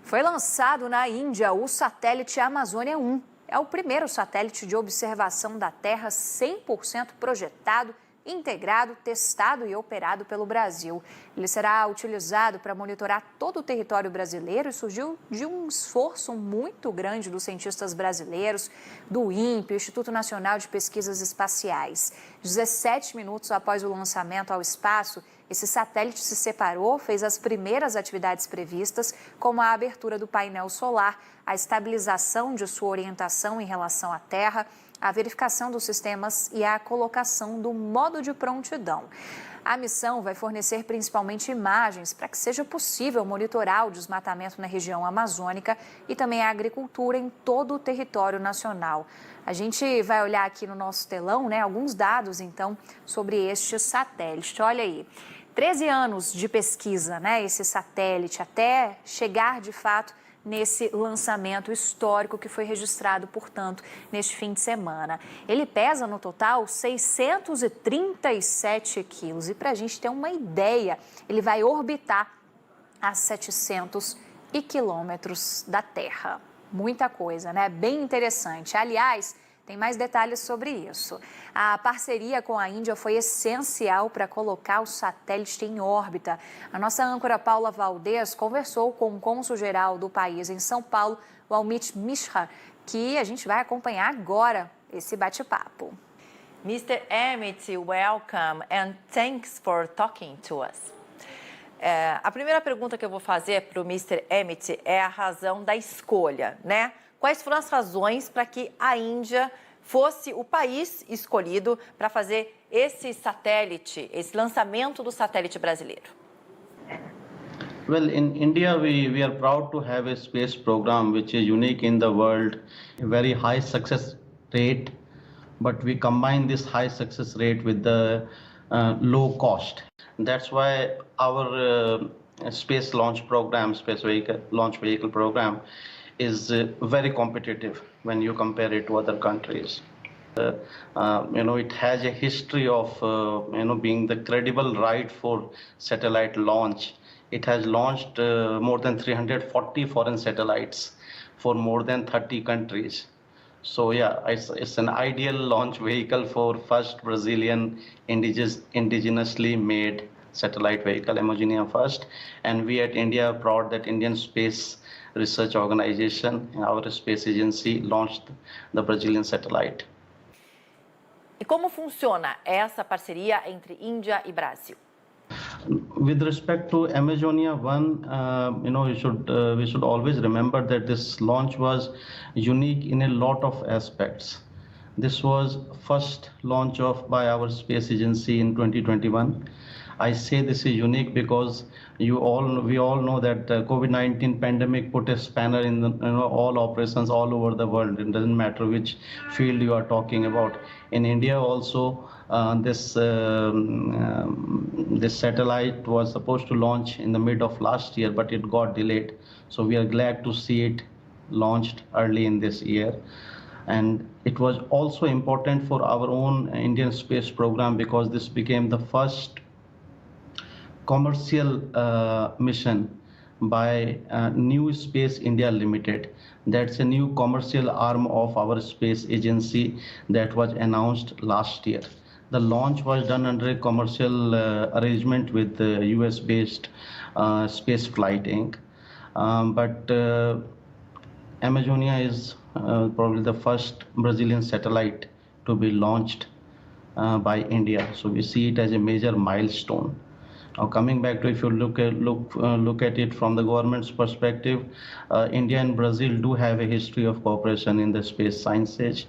Foi lançado na Índia o Satélite Amazônia 1. É o primeiro satélite de observação da Terra 100% projetado, integrado, testado e operado pelo Brasil. Ele será utilizado para monitorar todo o território brasileiro e surgiu de um esforço muito grande dos cientistas brasileiros, do INPE, Instituto Nacional de Pesquisas Espaciais. 17 minutos após o lançamento ao espaço, esse satélite se separou, fez as primeiras atividades previstas, como a abertura do painel solar, a estabilização de sua orientação em relação à Terra, a verificação dos sistemas e a colocação do modo de prontidão. A missão vai fornecer principalmente imagens para que seja possível monitorar o desmatamento na região amazônica e também a agricultura em todo o território nacional. A gente vai olhar aqui no nosso telão, alguns dados, então, sobre este satélite. Olha aí, 13 anos de pesquisa, esse satélite, até chegar, de fato, nesse lançamento histórico que foi registrado, portanto, neste fim de semana. Ele pesa, no total, 637 quilos. E para a gente ter uma ideia, ele vai orbitar a 700 quilômetros da Terra. Muita coisa, Bem interessante. Aliás, tem mais detalhes sobre isso. A parceria com a Índia foi essencial para colocar o satélite em órbita. A nossa âncora Paula Valdez conversou com o cônsul-geral do país em São Paulo, o Amit Mishra, que a gente vai acompanhar agora esse bate-papo. Mr. Amit, welcome and thanks for talking to us. A primeira pergunta que eu vou fazer para o Mr. Amit é a razão da escolha, Quais foram as razões para que a Índia fosse o país escolhido para fazer esse satélite, esse lançamento do satélite brasileiro? Well, in India, we are proud to have a space program which is unique in the world, a very high success rate, but we combine this high success rate with the low cost. That's why our space launch program, space launch vehicle program, is very competitive when you compare it to other countries. It has a history of being the credible ride for satellite launch. It has launched more than 340 foreign satellites for more than 30 countries. So yeah, it's an ideal launch vehicle for first Brazilian indigenously made satellite vehicle, Amazonia first, and we at India are proud that Indian Space Research Organization, our space agency, launched the Brazilian satellite. E como funciona essa parceria entre Índia e Brasil? With respect to Amazonia 1, we should always remember that this launch was unique in a lot of aspects. This was first launch by our space agency in 2021. I say this is unique because we all know that the COVID-19 pandemic put a spanner in all operations all over the world. It doesn't matter which field you are talking about. In India also, this satellite was supposed to launch in the mid of last year, but it got delayed. So we are glad to see it launched early in this year. And it was also important for our own Indian space program because this became the first commercial mission by New Space India Limited. That's a new commercial arm of our space agency that was announced last year. The launch was done under a commercial arrangement with US-based Space Flight Inc. But Amazonia is probably the first Brazilian satellite to be launched by India. So we see it as a major milestone. Now coming back to, if you look at it from the government's perspective, India and Brazil do have a history of cooperation in the space sciences.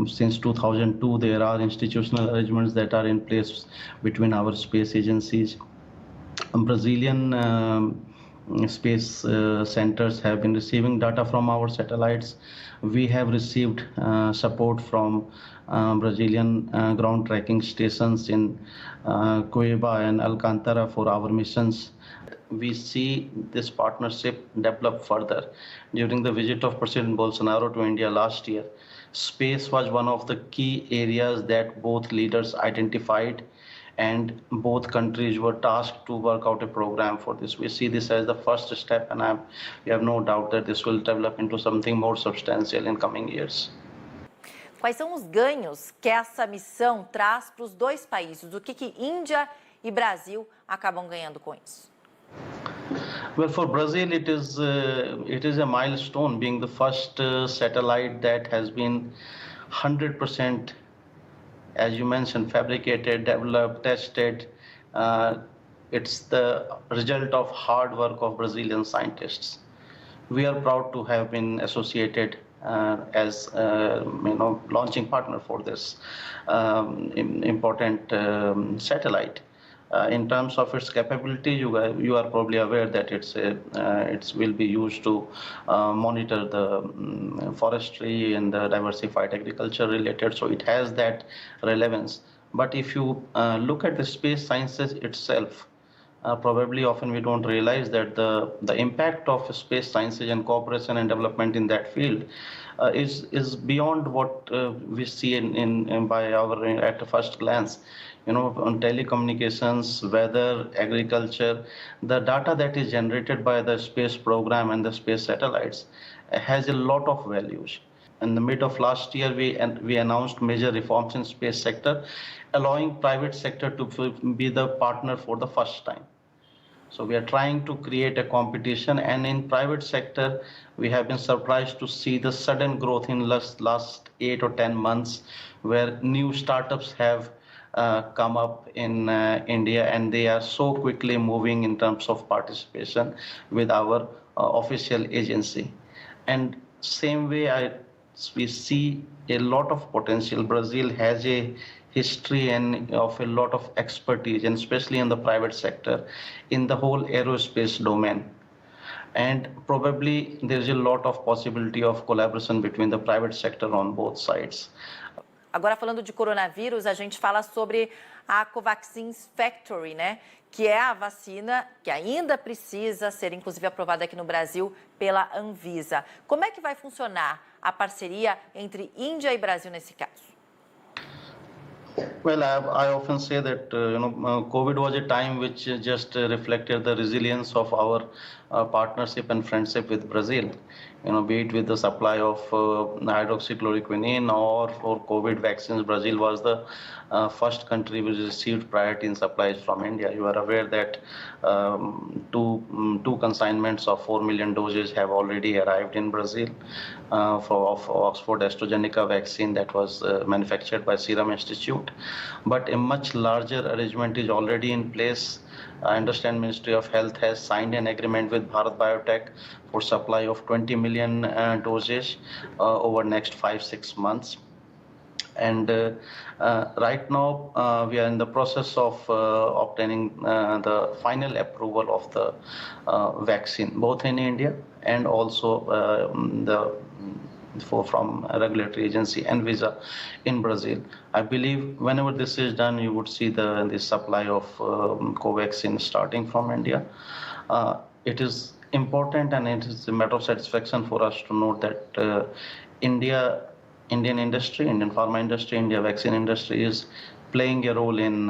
Since 2002, there are institutional arrangements that are in place between our space agencies. Brazilian space centers have been receiving data from our satellites. We have received support from Brazilian ground tracking stations in Cuiabá and Alcantara for our missions. We see this partnership develop further. During the visit of President Bolsonaro to India last year, space was one of the key areas that both leaders identified and both countries were tasked to work out a program for this. We see this as the first step, and we have no doubt that this will develop into something more substantial in coming years. Quais são os ganhos que essa missão traz para os dois países? O que Índia e Brasil acabam ganhando com isso? Well, for Brazil, it is a milestone, being the first satellite that has been 100%, as you mentioned, fabricated, developed, tested. It's the result of hard work of Brazilian scientists. We are proud to have been associated as launching partner for this important satellite. In terms of its capability, you are probably aware that it will be used to monitor the forestry and the diversified agriculture related, so it has that relevance. But if you look at the space sciences itself, probably often we don't realize that the impact of space sciences and cooperation and development in that field is beyond what we see at the first glance. On telecommunications, weather, agriculture, the data that is generated by the space program and the space satellites has a lot of values. In the mid of last year, we announced major reforms in space sector, allowing private sector to be the partner for the first time. So we are trying to create a competition, and in private sector, we have been surprised to see the sudden growth in last 8 or 10 months, where new startups have come up in India, and they are so quickly moving in terms of participation with our official agency. And same way, we see a lot of potential. Brazil has a history and of a lot of expertise, and especially in the private sector, in the whole aerospace domain. And probably there's a lot of possibility of collaboration between the private sector on both sides. Agora, falando de coronavírus, a gente fala sobre a Covaxin's Factory, né? Que é a vacina que ainda precisa ser, inclusive, aprovada aqui no Brasil pela Anvisa. Como é que vai funcionar a parceria entre Índia e Brasil nesse caso? Well, I often say that COVID was a time which just reflected the resilience of our partnership and friendship with Brazil. Be it with the supply of hydroxychloroquine or for COVID vaccines, Brazil was the first country which received priority in supplies from India. You are aware that two consignments of 4 million doses have already arrived in Brazil for Oxford AstraZeneca vaccine that was manufactured by Serum Institute. But a much larger arrangement is already in place. I understand Ministry of Health has signed an agreement with Bharat Biotech for supply of 20 million doses over next 5-6 months. And right now, we are in the process of obtaining the final approval of the vaccine, both in India and also from a regulatory agency Anvisa in Brazil. I believe whenever this is done, you would see the supply of Covaxin starting from India. It is important, and it is a matter of satisfaction for us to note that Indian industry, Indian pharma industry, Indian vaccine industry is playing a role in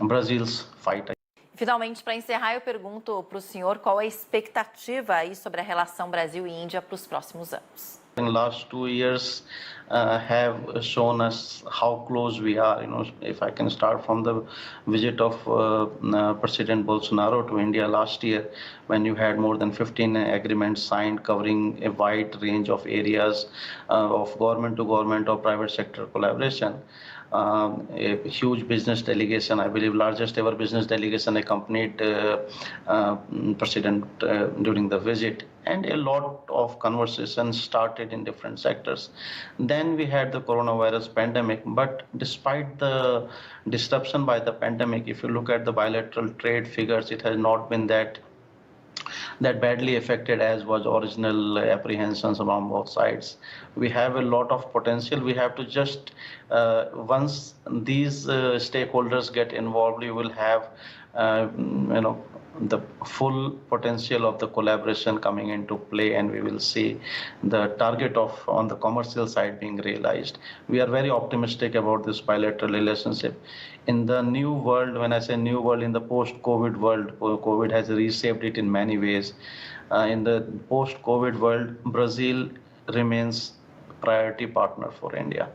Brazil's fight. Finalmente, para encerrar, eu pergunto para o senhor qual é a expectativa aí sobre a relação Brasil e Índia para os próximos anos. In the last 2 years have shown us how close we are. If I can start from the visit of President Bolsonaro to India last year, when you had more than 15 agreements signed covering a wide range of areas of government to government or private sector collaboration. A huge business delegation, I believe largest ever business delegation accompanied President during the visit, and a lot of conversations started in different sectors. Then we had the coronavirus pandemic, but despite the disruption by the pandemic, if you look at the bilateral trade figures, it has not been that badly affected as was original apprehensions among both sides. We have a lot of potential. We have to just, once these stakeholders get involved, you will have the full potential of the collaboration coming into play, and we will see the target of on the commercial side being realized. We are very optimistic about this bilateral relationship. In the new world, when I say new world, in the post-COVID world, COVID has reshaped it in many ways. In the post-COVID world, Brazil remains priority partner for India.